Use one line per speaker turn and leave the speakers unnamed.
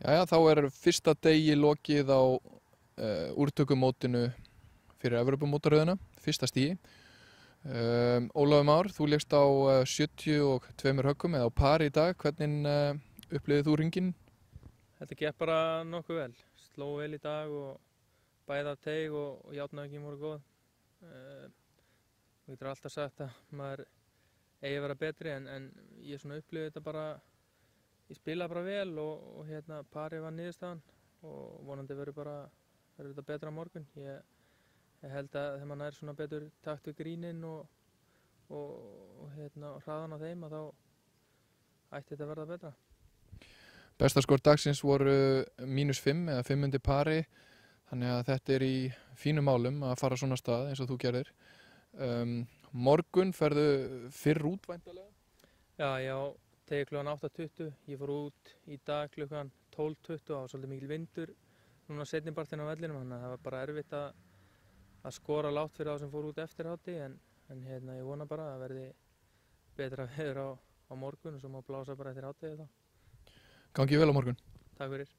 Jæja, þá er fyrsta degi lokið á úrtökumótinu fyrir Evrópumótaröðina, fyrsta stigi. Ólafur Már, þú lékst á 72 höggum eða á par í dag. Hvernig upplifðið þú hringinn?
Þetta gekk bara nokkuð vel. Sló vel í dag og bæði af teig og járnöfingin voru góð. Þú getur alltaf sagt að maður eigi að vera betri en ég svona upplifði þetta bara, ég spilaði bara vel og parið var niðurstaðan og vonandi verður þetta betra á morgun. Ég held að þegar maður nær svona betur takt við gríninn og hraðan á þeim að þá ætti þetta að verða betra.
Bestaskor dagsins voru -5 eða 5 undir pari, þannig að þetta er í fínum málum að fara svona stað eins og þú gerðir. Morgun ferðu fyrr út væntanlega?
Já, ég á teig klukkan 8:20, ég fór út í dag klukkan 12:20 og það var svolítið mikil vindur núna seinnipartinn á vellinum, þannig að það var bara erfitt að skora lágt fyrir þá sem fór út eftir hátti en ég vona bara að það verði betra veður á morgun og svo má blása bara eftir hátti þá.
Gangi vel á morgun.
Takk fyrir.